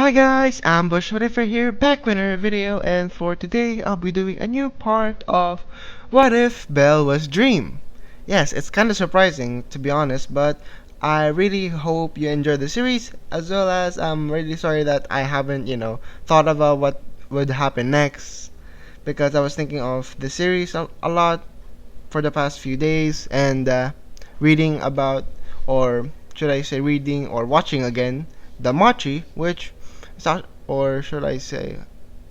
Hi guys, I'm Bush Whatever here, back with another video, and for today I'll be doing a new part of What If Belle Was Dream? Yes, it's kinda surprising to be honest, but I really hope you enjoy the series, as well as I'm really sorry that I haven't, thought about what would happen next, because I was thinking of the series a lot for the past few days, and reading about, or should I say reading or watching again, the Machi, which is or should I say,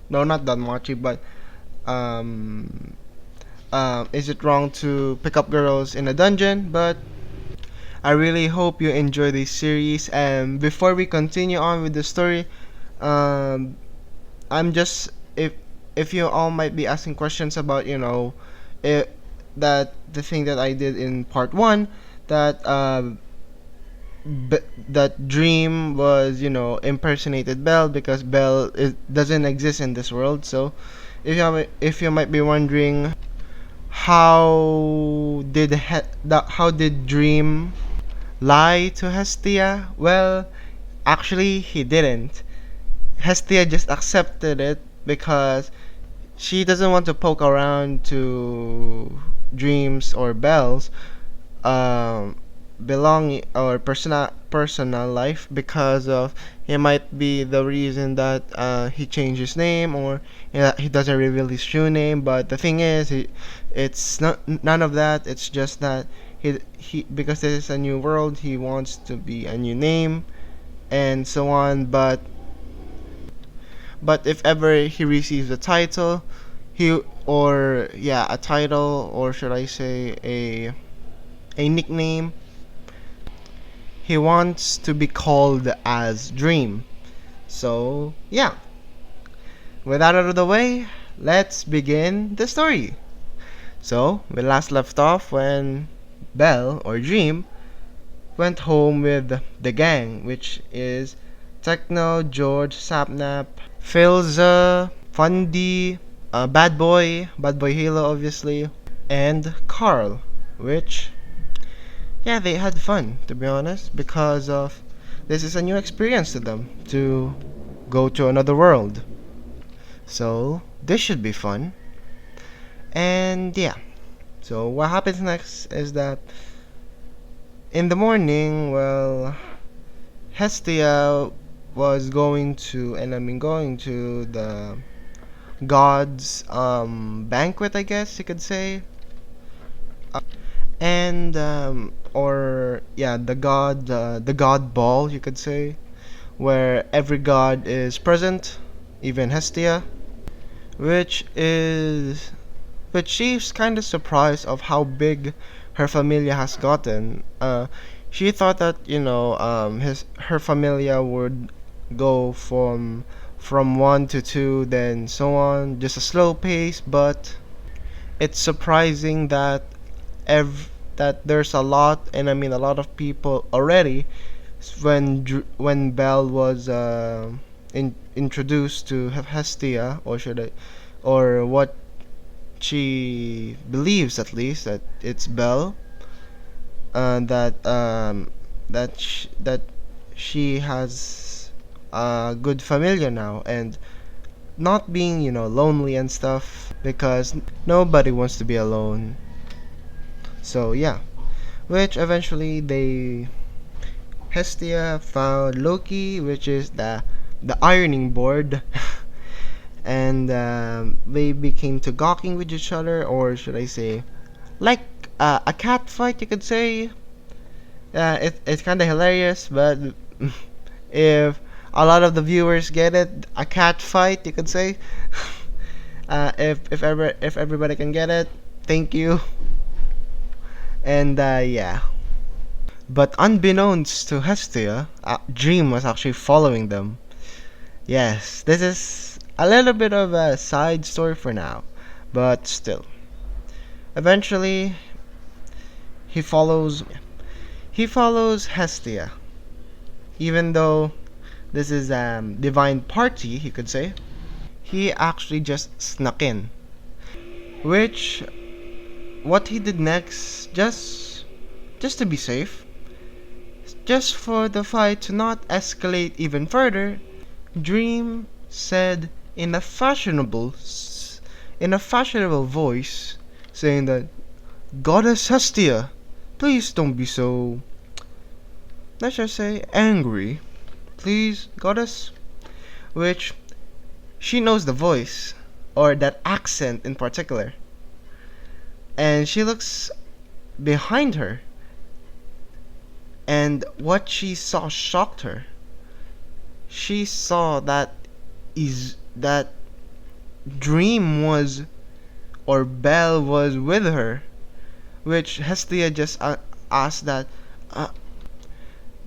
no, not the Machi, but um, is it wrong to pick up girls in a dungeon? But I really hope you enjoy this series. And before we continue on with the story, um, I'm just if you all might be asking questions about it, that the thing that I did in part one, that that Dream was impersonated Belle, because doesn't exist in this world. So if you might be wondering how did Dream lie to Hestia, well, actually he didn't. Hestia just accepted it because she doesn't want to poke around to Dreams or Belle's um, belonging or personal life, because of it might be the reason that he changed his name, or he doesn't reveal his true name. But the thing is, it's not none of that. It's just that he because this is a new world, he wants to be a new name and so on. But if ever he receives a title, he or yeah a title, or should I say a nickname, he wants to be called as Dream. So yeah, with that out of the way, let's begin the story. So we last left off when Belle or Dream went home with the gang, which is Techno, George, Sapnap, Filza, Fundy, Bad Boy Halo obviously, and Carl, which yeah, they had fun, to be honest, because of this is a new experience to them to go to another world. So this should be fun. And yeah, so what happens next is that in the morning, well, Hestia was going to, and I mean going to the gods banquet, I guess you could say, and or yeah, the god ball, you could say, where every god is present, even Hestia, which is but she's kind of surprised of how big her familia has gotten. She thought that his her familia would go from one to two, then so on, just a slow pace. But it's surprising that that there's a lot, and I mean a lot of people already when Belle was introduced to Hestia, or should I, or what she believes at least, that it's Belle, that she has a good familia now, and not being lonely and stuff, because nobody wants to be alone. So yeah, which eventually they Hestia found Loki, which is the ironing board, and they became to gawking with each other, or should I say, like a cat fight, you could say. It's kind of hilarious, but if a lot of the viewers get it, a cat fight, you could say. If everybody can get it, thank you. And yeah, but unbeknownst to Hestia, Dream was actually following them. Yes, this is a little bit of a side story for now, but still. Eventually, he follows he follows Hestia, even though this is divine party, you could say. He actually just snuck in, which what he did next, just to be safe, just for the fight to not escalate even further, Dream said in a fashionable voice, saying that, Goddess Hestia, please don't be so, let's just say, angry. Please, Goddess? Which she knows the voice, or that accent in particular. And she looks behind her, and what she saw shocked her. She saw that Dream was, or Belle was with her, which Hestia just asked that, uh,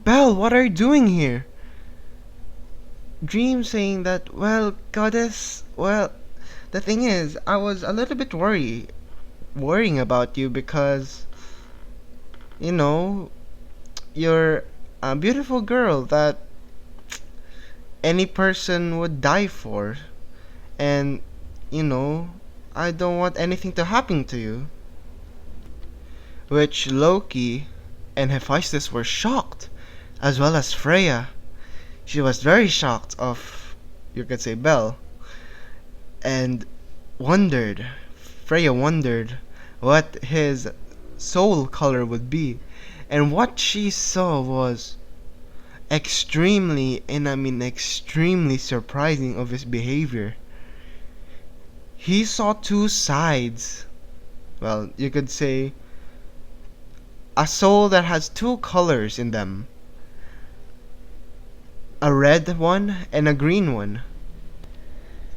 Belle, what are you doing here? Dream saying that, well, Goddess, well, the thing is, I was a little bit worrying about you because, you know, you're a beautiful girl that any person would die for. And, you know, I don't want anything to happen to you. Which Loki and Hephaestus were shocked, as well as Freya. She was very shocked of, you could say, Belle, and wondered, Freya wondered what his soul color would be. And what she saw was extremely, and I mean extremely surprising of his behavior. He saw two sides. Well, you could say a soul that has two colors in them, a red one and a green one.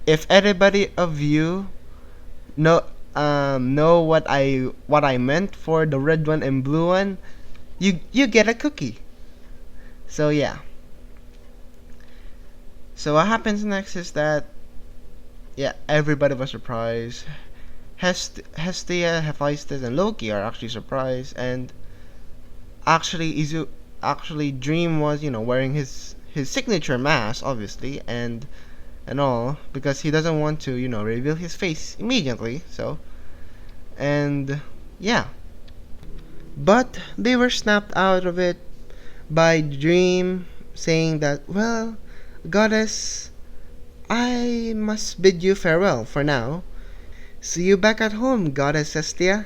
If anybody of you know what I meant for the red one and blue one, you get a cookie. So yeah. So what happens next is that, yeah, everybody was surprised. Hestia, Hephaestus, and Loki are actually surprised, and actually Dream was, wearing his signature mask, obviously, and all, because he doesn't want to, reveal his face immediately. So, and yeah, but they were snapped out of it by Dream saying that, well, Goddess, I must bid you farewell for now. See you back at home, Goddess Hestia.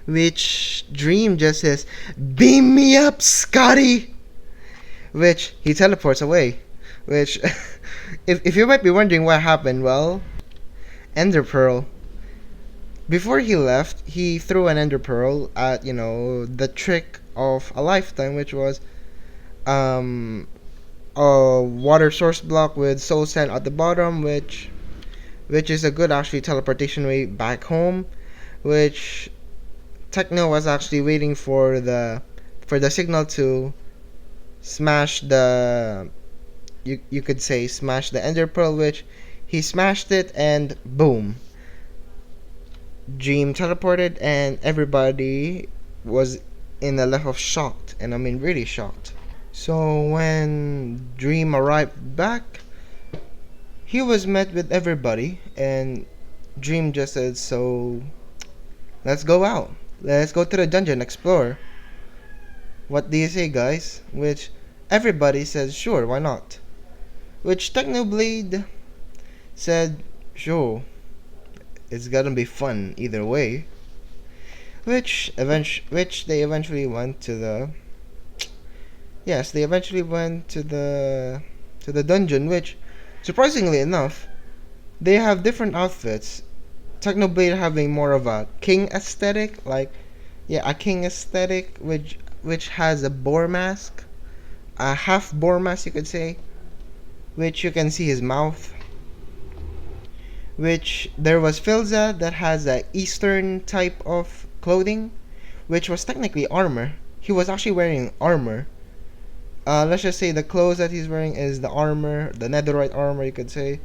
Which Dream just says, beam me up, Scotty! Which he teleports away. Which, if you might be wondering what happened, well, Ender Pearl. Before he left, he threw an Ender Pearl at, the trick of a lifetime, which was a water source block with soul sand at the bottom, which is a good actually teleportation way back home, which Techno was actually waiting for the signal to smash the, you could say, smash the Ender Pearl, which he smashed it, and boom, Dream teleported, and everybody was in a level of shocked, and I mean really shocked. So when Dream arrived back, he was met with everybody, and Dream just said, so let's go out. Let's go to the dungeon, explore. What do you say, guys? Which everybody says, sure, why not? Which Technoblade said, sure, it's gonna be fun either way. Which they eventually went to the, yes, they eventually went to the dungeon, which, surprisingly enough, they have different outfits. Technoblade having more of a king aesthetic, like, yeah, a king aesthetic, which has a boar mask, a half boar mask, you could say, which you can see his mouth. Which there was Filza that has a Eastern type of clothing, which was technically armor. He was actually wearing armor. Let's just say the clothes that he's wearing is the armor, the netherite armor, you could say.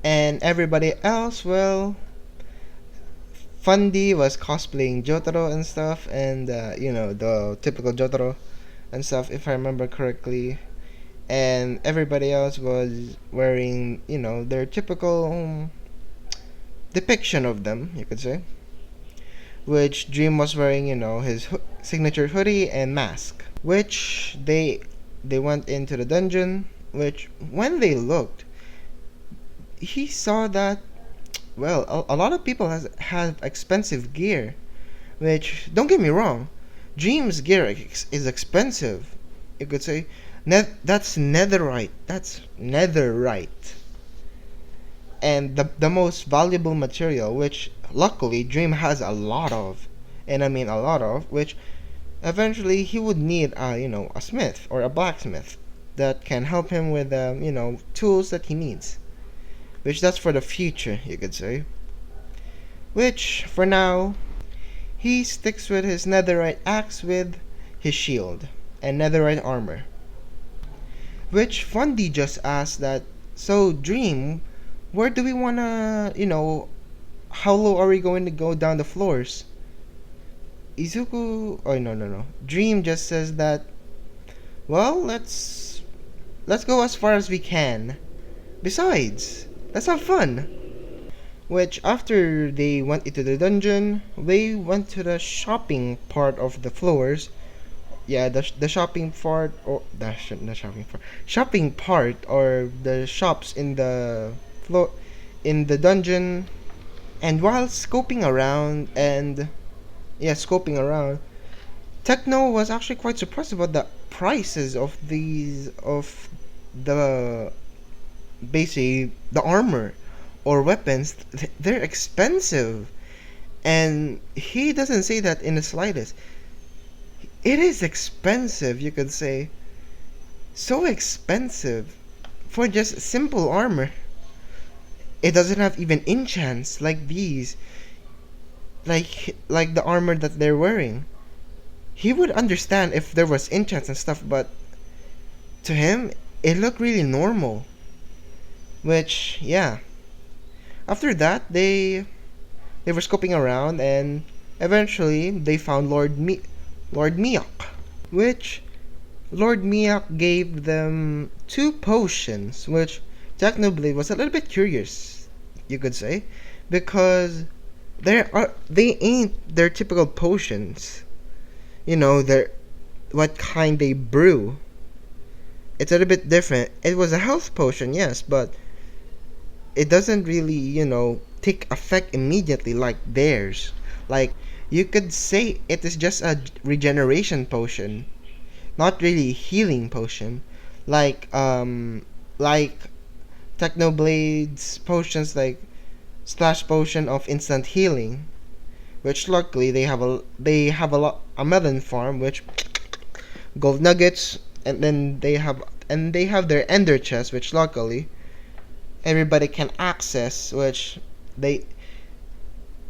And everybody else, well, Fundy was cosplaying Jotaro and stuff, and the typical Jotaro and stuff, if I remember correctly. And everybody else was wearing, their typical depiction of them, you could say. Which Dream was wearing, his signature hoodie and mask. Which they went into the dungeon, which when they looked, he saw that, well, a lot of people have expensive gear, which, don't get me wrong, Dream's gear is expensive. You could say, that's netherite. That's netherite. And the most valuable material, which luckily Dream has a lot of. And I mean a lot of, which eventually he would need a smith or a blacksmith that can help him with tools that he needs. Which that's for the future, you could say. Which for now he sticks with his netherite axe with his shield and netherite armor. Which Fundy just asked that, so Dream, where do we wanna, how low are we going to go down the floors? Izuku, oh no. Dream just says that, well, let's go as far as we can. Besides, let's have fun. Which after they went into the dungeon, they went to the shopping part of the floors. Yeah, the shopping part, or the shopping part, or the shops in the floor in the dungeon. And while scoping around, Techno was actually quite surprised about the prices of the basically the armor or weapons. They're expensive, and he doesn't say that in the slightest. It is expensive, you could say. So expensive for just simple armor. It doesn't have even enchants like these, like the armor that they're wearing. He would understand if there was enchants and stuff, but to him, it looked really normal. Which, yeah. After that, they were scoping around, and eventually they found Lord Miak, which Lord Miak gave them two potions, which Technoblade was a little bit curious, you could say, because they ain't their typical potions. They're what kind they brew. It's a little bit different. It was a health potion, yes, but it doesn't really, take effect immediately like theirs. Like, you could say it is just a regeneration potion, not really healing potion. Like Technoblade's potions, like Slash Potion of instant healing, which luckily they have a melon farm, which gold nuggets, and then they have their ender chest, which luckily everybody can access, they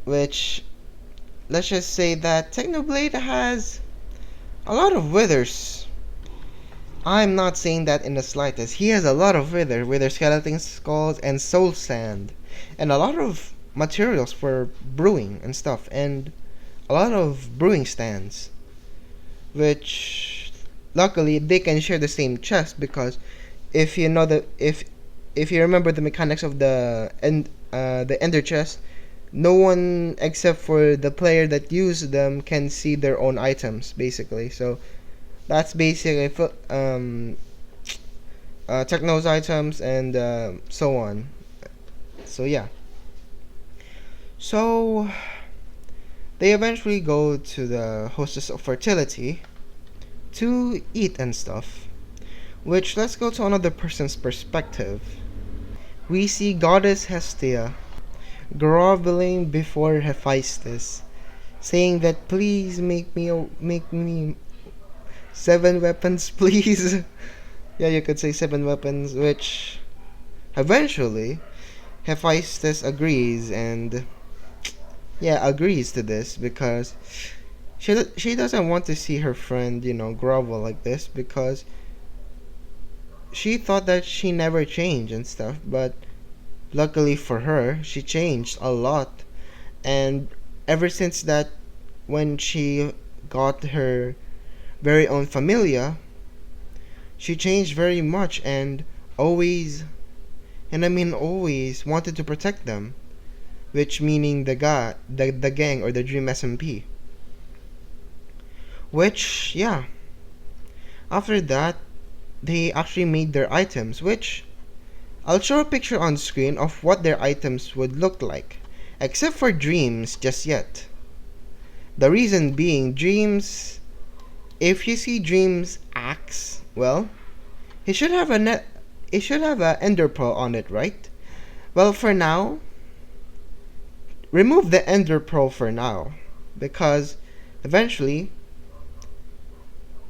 which let's just say that Technoblade has a lot of withers. I'm not saying that in the slightest. He has a lot of wither skeleton skulls and soul sand, and a lot of materials for brewing and stuff, and a lot of brewing stands, which luckily they can share the same chest, because if you know the if you remember the mechanics of the ender chest, no one except for the player that used them can see their own items, basically. So that's basically Techno's items, and so on. So yeah. So they eventually go to the hostess of fertility to eat and stuff. Which, let's go to another person's perspective. We see Goddess Hestia groveling before Hephaestus, saying that please make me 7 weapons, please. Yeah, you could say 7 weapons, which eventually Hephaestus agrees, and agrees to this, because she doesn't want to see her friend, grovel like this, because she thought that she never changed and stuff, but luckily for her, she changed a lot. And ever since that, when she got her very own familia, she changed very much, and always, and I mean always, wanted to protect them, which meaning the gang, or the Dream SMP. Which, yeah, after that, they actually made their items, which I'll show a picture on screen of what their items would look like, except for Dreams just yet. The reason being, Dreams, if you see Dreams' axe, well, he should have a net, it should have a ender pearl on it, right? Well, for now, remove the ender pearl for now, because eventually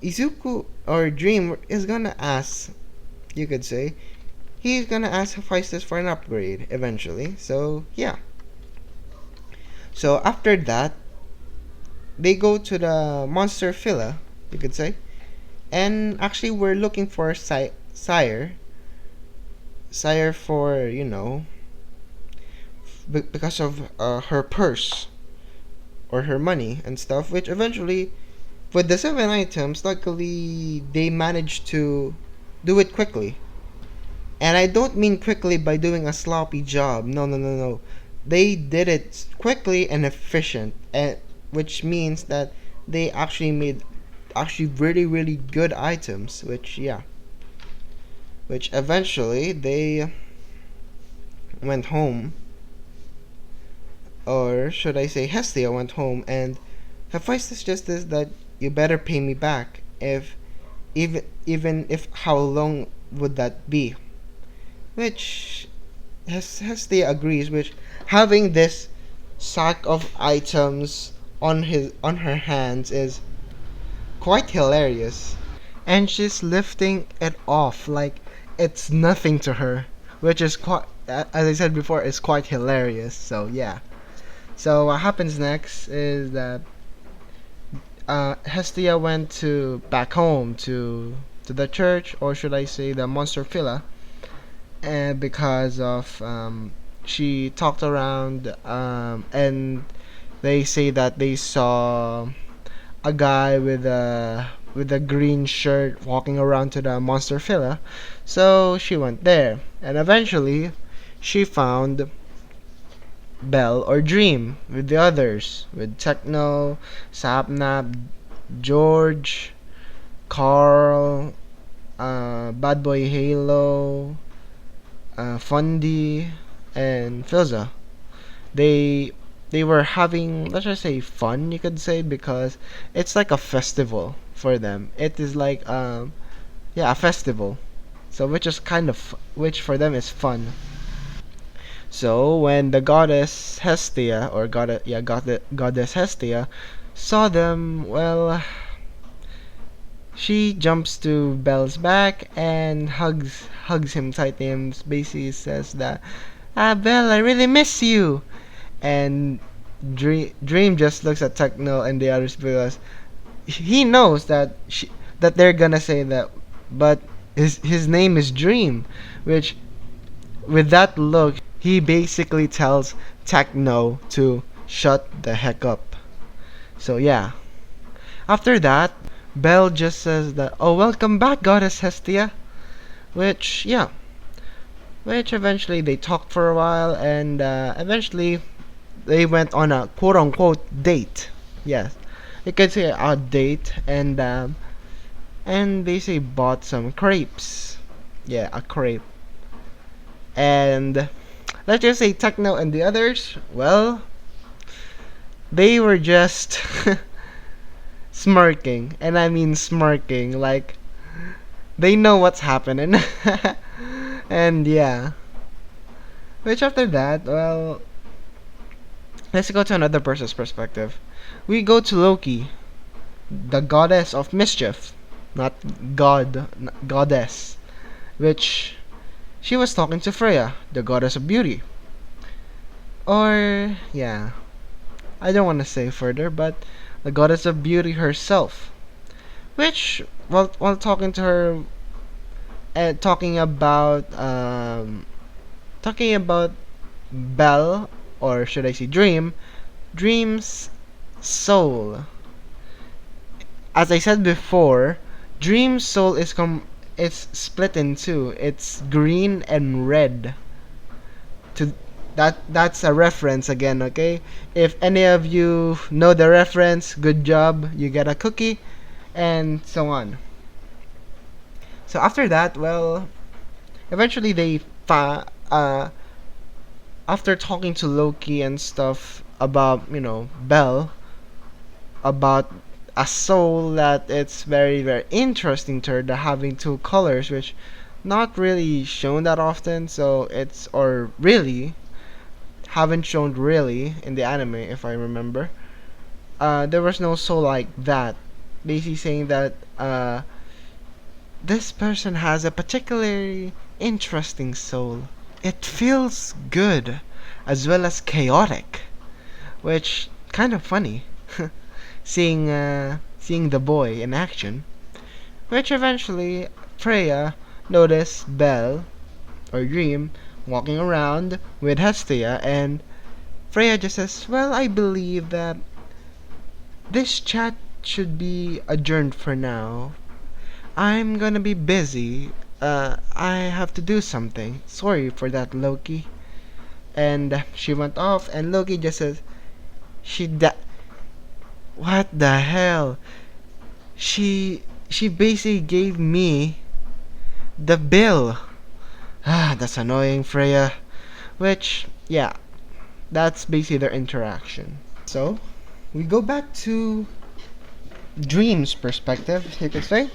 Izuku or Dream is gonna ask, you could say, he's gonna ask Hephaestus for an upgrade eventually. So yeah. So after that, they go to the monster villa, you could say, and actually we're looking for sire, sire for because of her purse or her money and stuff. Which eventually, with the 7 items, luckily they managed to do it quickly. And I don't mean quickly by doing a sloppy job. No, no, no, no. They did it quickly and efficient, and which means that they actually made actually really really good items. Which yeah, which eventually they went home, or should I say Hestia went home, and Hephaestus just says that you better pay me back if even if how long would that be? Which Hestia agrees, which having this sack of items on her hands is quite hilarious. And she's lifting it off like it's nothing to her, which is quite, as I said before, is quite hilarious. So yeah. So what happens next is that Hestia went to back home to the church, or should I say the monster villa, and because of she talked around, and they say that they saw a guy with a green shirt walking around to the monster villa. So she went there, and eventually she found Bell or Dream with the others, with Techno, Sapnap, George, Carl, Bad Boy Halo, Fundy, and Filza. They they were having, let's just say, fun, you could say, because it's like a festival for them. It is like yeah, a festival. So which for them is fun. So when the goddess Hestia, or goddess Hestia, saw them, well, she jumps to Belle's back and hugs him tightly, and basically says that, Belle, I really miss you. And Dream just looks at Techno and the others, because he knows that they're gonna say that, but his name is Dream, which with that look he basically tells Techno to shut the heck up. So yeah. After that, Belle just says that, oh, welcome back, Goddess Hestia. Which yeah, which eventually they talked for a while, and eventually they went on a quote unquote date. Yes, you could say a date, and they say bought some crepes. Yeah, a crepe. And let's just say Techno and the others, well, they were just smirking, and I mean smirking, like they know what's happening. And yeah, which after that, well, let's go to another person's perspective. We go to Loki, the goddess of mischief, not goddess, which she was talking to Freya, the goddess of beauty. Or, yeah, I don't want to say further, but the goddess of beauty herself. Which, while talking to her, and talking about Belle, or should I say Dream's soul. As I said before, Dream's soul it's split in two. It's green and red. To that's a reference again, okay? If any of you know the reference, good job. You get a cookie, and so on. So after that, well, eventually after talking to Loki and stuff about, Belle, about a soul that it's very, very interesting to her, that having two colors, which not really shown that often, so it's, or really, haven't shown really in the anime, if I remember. There was no soul like that. Basically saying that, this person has a particularly interesting soul. It feels good, as well as chaotic, which kind of funny, seeing the boy in action. Which eventually Freya noticed Belle or Dream walking around with Hestia, and Freya just says, "Well, I believe that this chat should be adjourned for now. I'm gonna be busy. I have to do something. Sorry for that, Loki." And she went off, and Loki just says, What the hell? She basically gave me the bill. Ah, that's annoying, Freya. Which, yeah, that's basically their interaction. So, we go back to Dream's perspective, you could say.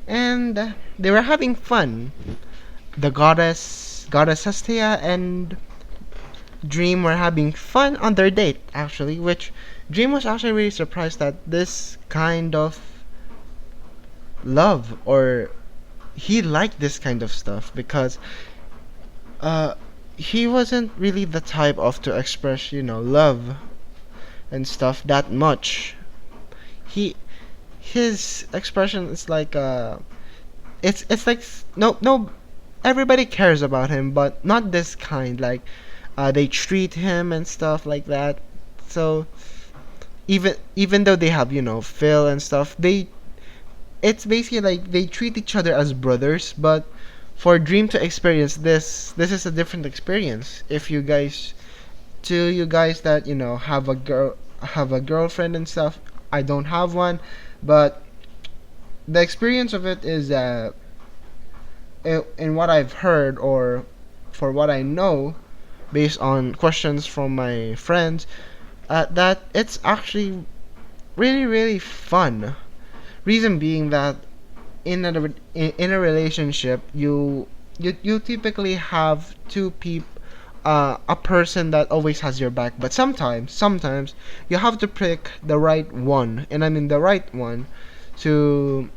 And they were having fun. The goddess Hestia, and Dream were having fun on their date, actually, which Dream was actually really surprised that this kind of love, or he liked this kind of stuff, because uh he wasn't really the type of to express, love and stuff that much. He his expression is like, it's like, no, everybody cares about him, but not this kind, like, they treat him and stuff like that. So even though they have, Phil and stuff, it's basically like they treat each other as brothers. But for Dream to experience this is a different experience. If you guys, to you guys that, have a girlfriend and stuff, I don't have one, but the experience of it is, in what I've heard, or for what I know, based on questions from my friends, that it's actually really, really fun. Reason being that in a relationship, you typically have two people, a person that always has your back, but sometimes you have to pick the right one, and I mean the right one, to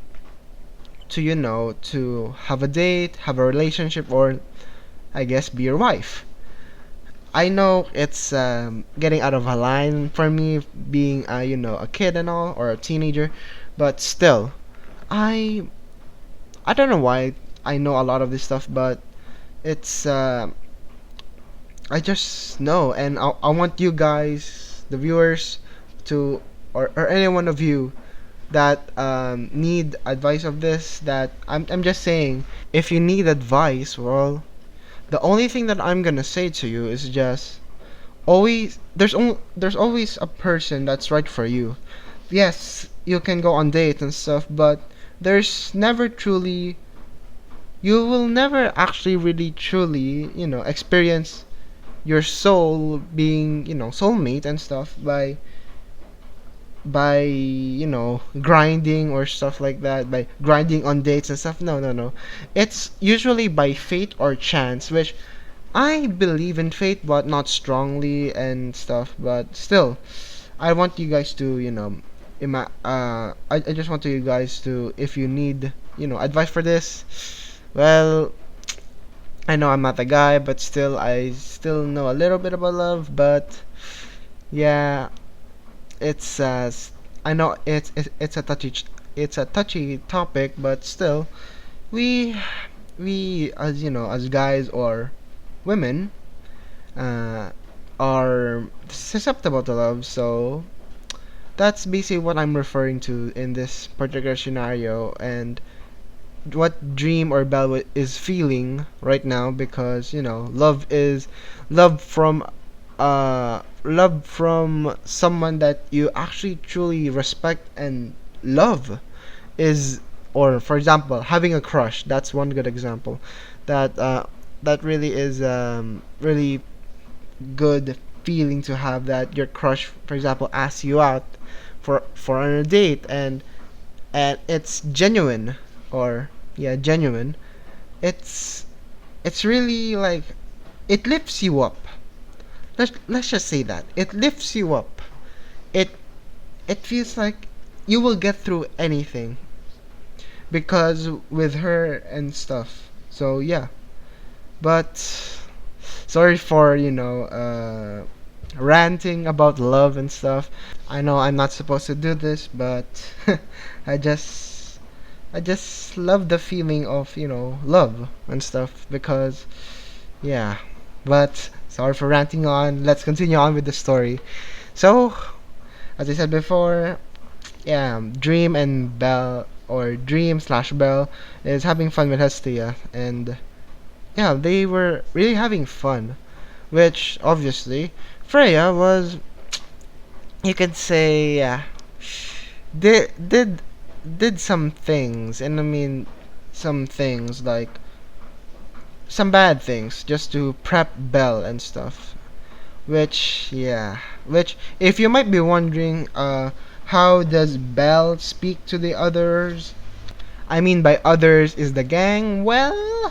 to have a date, have a relationship, or I guess be your wife. I know it's, getting out of a line for me, being, a kid and all, or a teenager, but still, I I don't know why I know a lot of this stuff, but it's, I just know, and I want you guys, the viewers, to, or any one of you that, need advice of this, that I'm just saying, if you need advice, well, the only thing that I'm gonna say to you is just, always, there's always a person that's right for you. Yes, you can go on dates and stuff, but there's never truly, you will never actually really truly, experience your soul being, soulmate and stuff, by grinding or stuff like that, by grinding on dates and stuff. No, no, no, it's usually by fate or chance, which I believe in fate, but not strongly and stuff. But still, I want you guys to, I just want you guys to, if you need, advice for this, well, I know I'm not the guy, but still, I still know a little bit about love. But yeah, it's, I know it's a touchy topic, but still, we we, as as guys or women, uh, are susceptible to love. So that's basically what I'm referring to in this particular scenario, and what Dream or Belle is feeling right now, because love from, love from someone that you actually truly respect and love, is, or for example, having a crush. That's one good example. That that really is really good feeling to have, that your crush, for example, asks you out for a date, and it's genuine, or yeah, genuine. It's it's really like, it lifts you up. Let's just say that it lifts you up. It it feels like you will get through anything because with her and stuff. So yeah, but sorry for ranting about love and stuff. I know I'm not supposed to do this, but I just I just love the feeling of love and stuff, because yeah. But sorry for ranting on. Let's continue on with the story. So, as I said before, yeah, Dream and Belle, or Dream slash Belle, is having fun with Hestia, and yeah, they were really having fun. Which obviously Freya was, you could say, yeah, did some things, and I mean some things like some bad things just to prep Belle and stuff. Which, yeah, which, if you might be wondering, how does Belle speak to the others? I mean, by others is the gang. Well,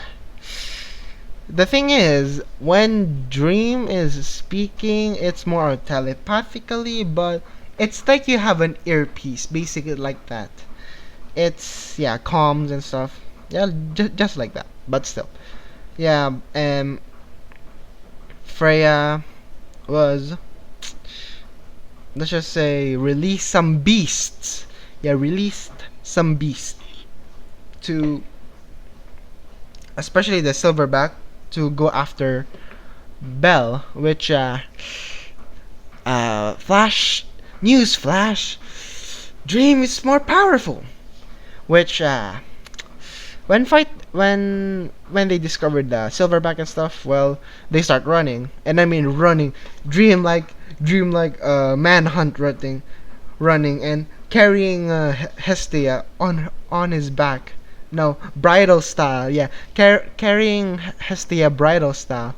the thing is, when Dream is speaking, it's more telepathically, but it's like you have an earpiece, basically like that. It's, yeah, comms and stuff. Yeah, just like that, but still. Yeah, Freya was, let's just say, release some beasts. Yeah, released some beasts to, especially the Silverback, to go after Belle, which flash news flash, Dream is more powerful. Which when they discovered the Silverback and stuff, well, they start running, and I mean running, dream like manhunt, running and carrying Hestia on his back. No, bridal style, yeah, carrying Hestia bridal style,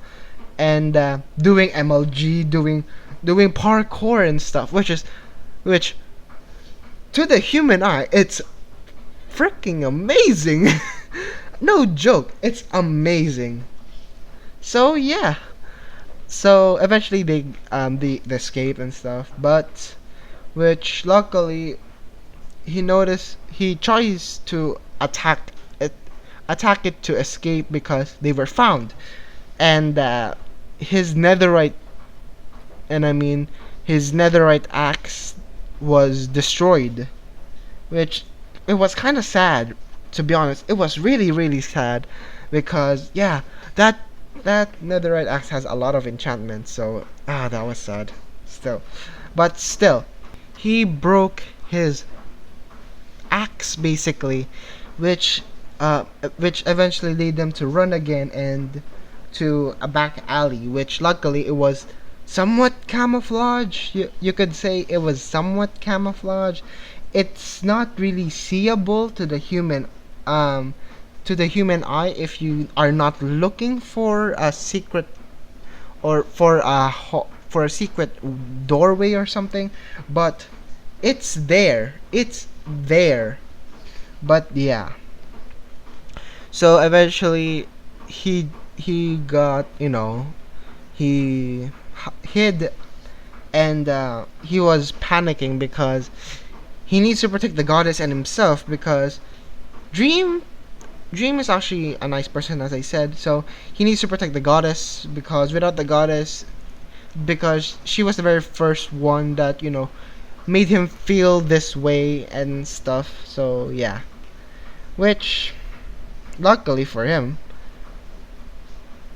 and doing MLG, doing parkour and stuff, which to the human eye, it's freaking amazing. No joke, it's amazing. So yeah, so eventually they escape and stuff, but which luckily he tries to attack it to escape, because they were found, and his netherite and I mean his netherite axe was destroyed, which, it was kind of sad, to be honest. It was really really sad, because yeah, that netherite axe has a lot of enchantments, so that was sad still. But still, he broke his axe basically, which which eventually led them to run again, and to a back alley, which luckily it was somewhat camouflage. You could say it was somewhat camouflage. It's not really seeable um to the human eye if you are not looking for a secret, or for a secret doorway or something, but it's there. But yeah, so eventually he got, he hid, and he was panicking because he needs to protect the goddess and himself, because dream Dream is actually a nice person, as I said, so he needs to protect the goddess, because without the goddess, because she was the very first one that made him feel this way and stuff. So yeah, which luckily for him,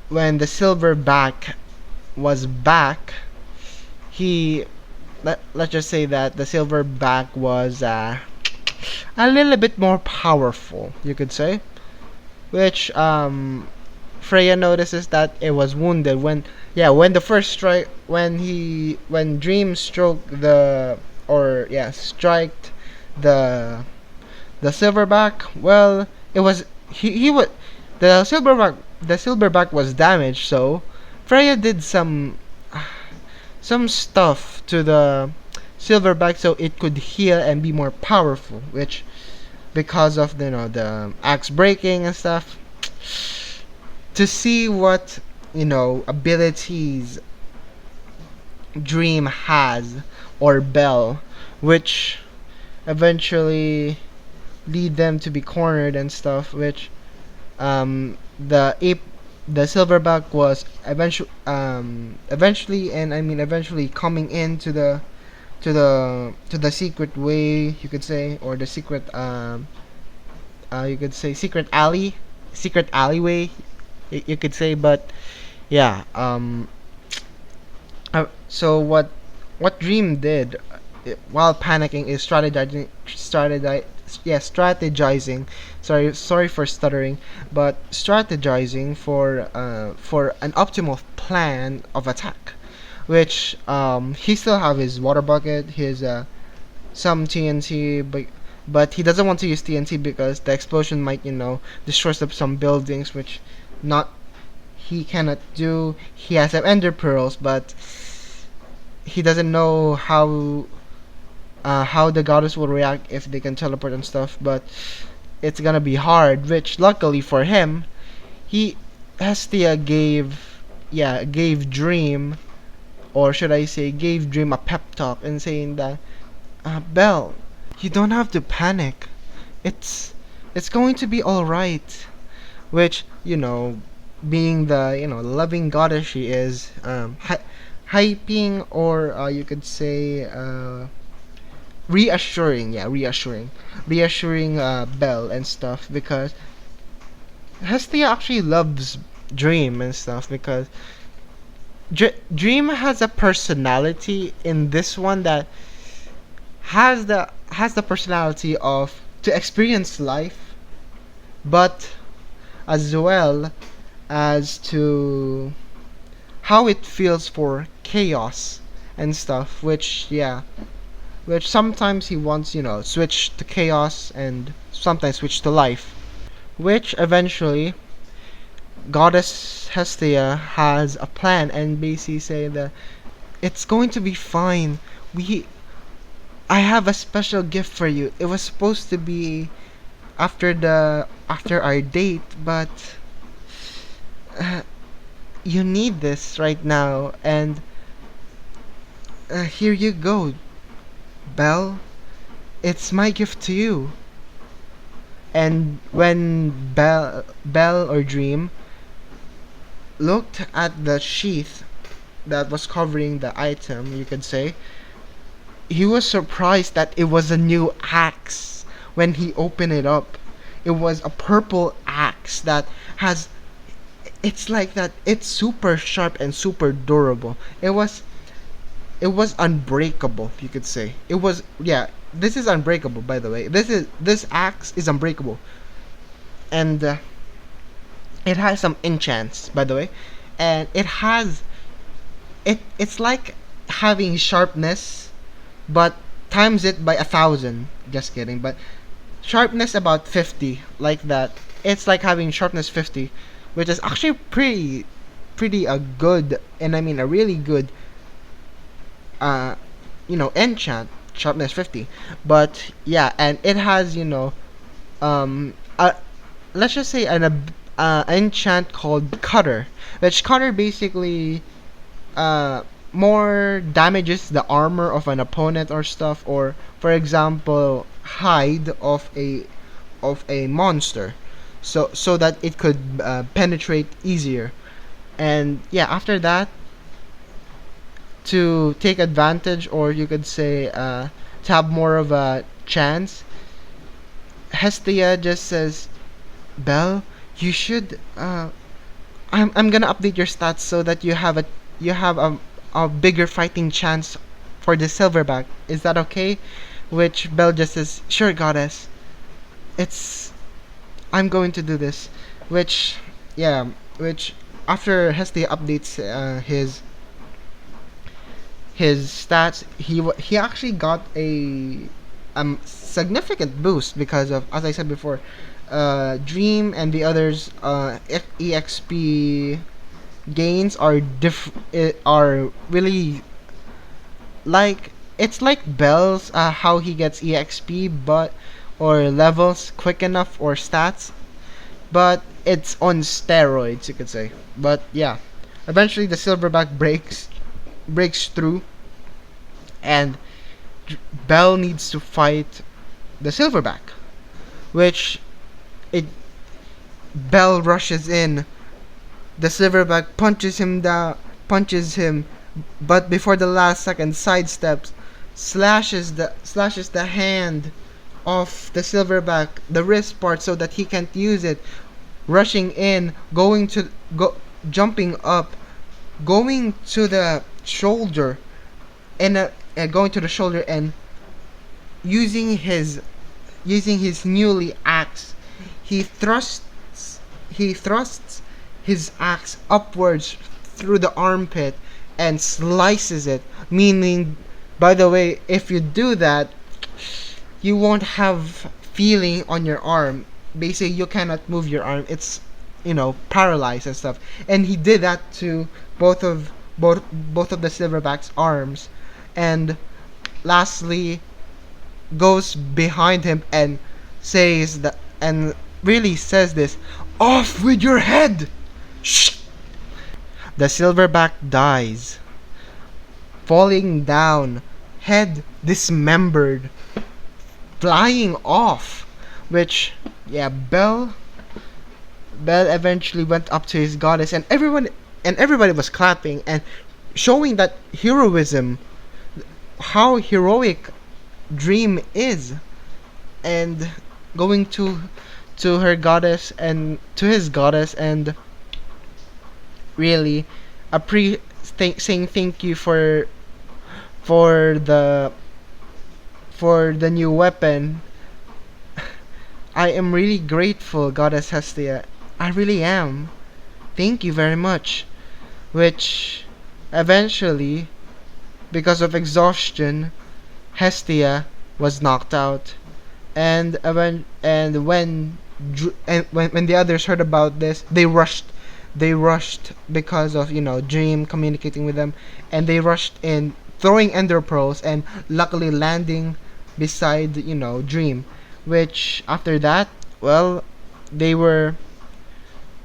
when the Silverback was back, he let's just say that the Silverback was a little bit more powerful, you could say, which Freya notices that it was wounded when the first strike, when Dream stroked the or yeah striked the The Silverback, well, it was he was the Silverback was damaged, so Freya did some stuff to the Silverback so it could heal and be more powerful, which because of the axe breaking and stuff. To see what abilities Dream has or Belle, which eventually lead them to be cornered and stuff, which the Silverback was eventually, and I mean eventually coming into the secret way, you could say, or the secret you could say secret alleyway, you could say. But yeah, so what Dream did while panicking is strategizing. Sorry for stuttering, but strategizing for an optimal plan of attack, which he still have his water bucket, his some TNT, but he doesn't want to use TNT because the explosion might destroy some buildings, which not he cannot do. He has some ender pearls, but he doesn't know how the goddess will react if they can teleport and stuff. But it's gonna be hard. Which luckily for him, he Hestia gave Dream, or should I say, gave Dream a pep talk and saying that, Belle, you don't have to panic. It's it's going to be all right. Which being the loving goddess she is, hyping, or you could say reassuring Belle and stuff, because Hestia actually loves Dream and stuff, because Dream has a personality in this one that has the personality of to experience life, but as well as to how it feels for chaos and stuff, which sometimes he wants switch to chaos and sometimes switch to life, which eventually goddess Hestia has a plan and basically say that it's going to be fine. we I have a special gift for you. It was supposed to be after our date, but uh, you need this right now, and here you go, Belle. It's my gift to you. And when Belle or Dream looked at the sheath that was covering the item, you could say, he was surprised that it was a new axe. When he opened it up, it was a purple axe that has it's like that it's super sharp and super durable. It was unbreakable, you could say. It was, yeah, this is unbreakable, by the way. This axe is unbreakable. And it has some enchants, by the way. And it's like having sharpness, but times it by 1,000. Just kidding. But sharpness about 50, like that. It's like having sharpness 50, which is actually pretty a good, and I mean a really good uh enchant, sharpness 50. But yeah, and it has um a let's just say enchant called Cutter, which Cutter basically uh more damages the armor of an opponent or stuff, or for example hide of a monster, so that it could penetrate easier. And yeah, after that, to take advantage, or you could say to have more of a chance, Hestia just says, Belle, you should I'm gonna update your stats so that you have a bigger fighting chance for the Silverback. Is that okay? Which Belle just says, sure, goddess. It's I'm going to do this. Which yeah, which after Hestia updates his stats, he actually got significant boost because of, as I said before, Dream and the others EXP gains are really like, it's like Bell's how he gets EXP but or levels quick enough or stats, but it's on steroids, you could say. But yeah, eventually the Silverback breaks through, and Bell needs to fight the Silverback, which it Bell rushes in. The Silverback punches him, but before the last second sidesteps, slashes the hand of the Silverback, the wrist part, so that he can't use it. Rushing in, jumping up, going to the shoulder, and going to the shoulder and using his newly axe, he thrusts he thrusts his axe upwards through the armpit and slices it. Meaning, by the way, if you do that, you won't have feeling on your arm. Basically, you cannot move your arm. It's, paralyzed and stuff. And he did that to both of the Silverback's arms. And lastly, goes behind him and really says this: "Off with your head!" Shh! The Silverback dies, falling down, head dismembered, flying off. Which, yeah, Bell eventually went up to his goddess, and everybody was clapping and showing that heroism, how heroic Dream is, and going to her goddess and to his goddess, and really saying thank you for the for the new weapon. I am really grateful, Goddess Hestia. I really am. Thank you very much. Which eventually, because of exhaustion, Hestia was knocked out. And when the others heard about this, they rushed because of, Dream communicating with them, and they rushed in, throwing ender pearls, and luckily landing beside, Dream. Which after that, well, they were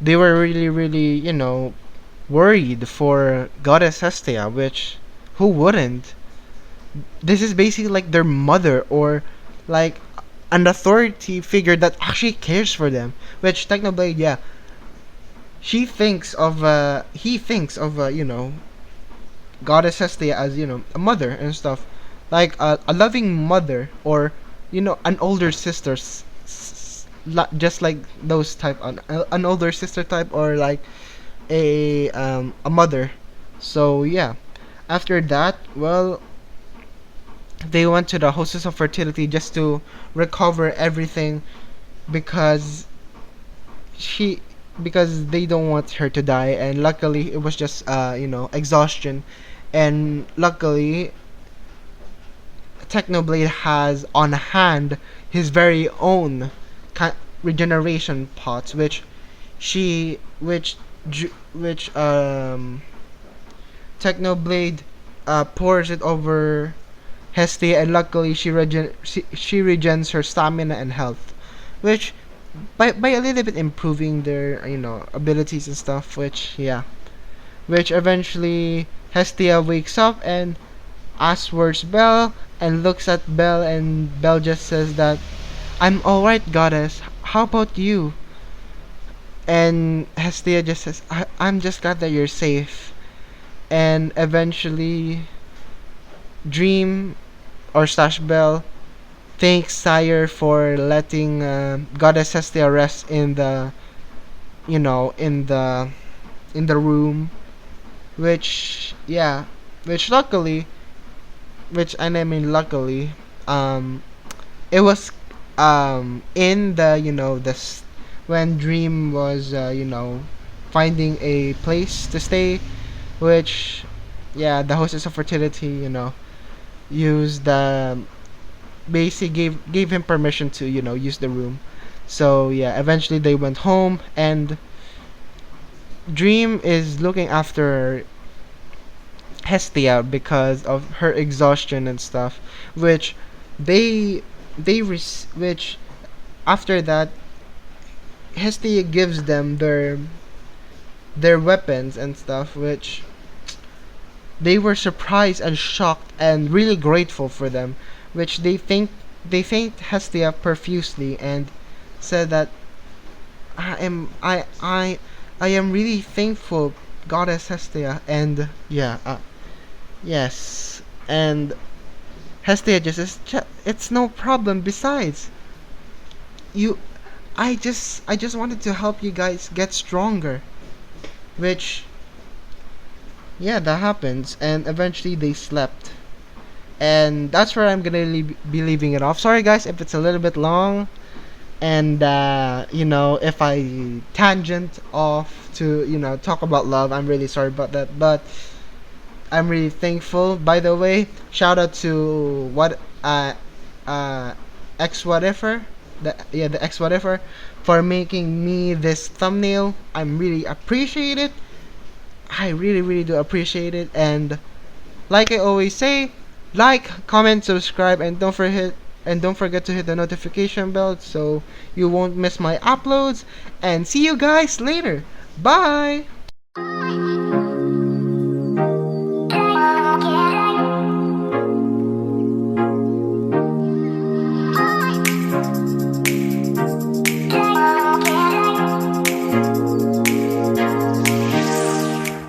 really, really, worried for Goddess Hestia. Which, who wouldn't? This is basically like their mother, or like an authority figure that actually cares for them. Which Technoblade, yeah, he thinks of Goddess Hestia as, a mother and stuff, like a loving mother, or an older sister, just like those type, an older sister type, or like a mother. So yeah, after that, well, they went to the hostess of fertility just to recover everything, because she because they don't want her to die, and luckily it was just exhaustion. And luckily Technoblade has on hand his very own regeneration pots, which she which Technoblade pours it over Hestia, and luckily she regens her stamina and health, which by a little bit improving their abilities and stuff. Which, yeah, which eventually Hestia wakes up and asks where's Belle, and looks at Belle, and Belle just says that, "I'm alright, goddess, how about you?" And Hestia just says, I'm just glad that you're safe." And eventually Dream, or slash Belle, thanks Sire for letting Goddess Hestia rest in the in the room. Which, yeah, which luckily, which and I mean luckily, it was in the when Dream was finding a place to stay. Which, yeah, the hostess of fertility used basically gave him permission to use the room. So yeah, eventually they went home, and Dream is looking after Hestia because of her exhaustion and stuff, which they which after that Hestia gives them their weapons and stuff, which they were surprised and shocked and really grateful for them, which they thanked Hestia profusely and said that I am I am really thankful, Goddess Hestia. And yeah, yes, and Hestia just says, it's no problem. Besides, you, I just wanted to help you guys get stronger. Which, yeah, that happens, and eventually they slept, and that's where I'm gonna be leaving it off. Sorry guys if it's a little bit long, and if I tangent off to talk about love. I'm really sorry about that, but I'm really thankful. By the way, shout out to uh X whatever, the X whatever, for making me this thumbnail. I'm really appreciate it. I really really do appreciate it. And like I always say, like, comment, subscribe, and don't forget to hit the notification bell so you won't miss my uploads. And see you guys later. Bye.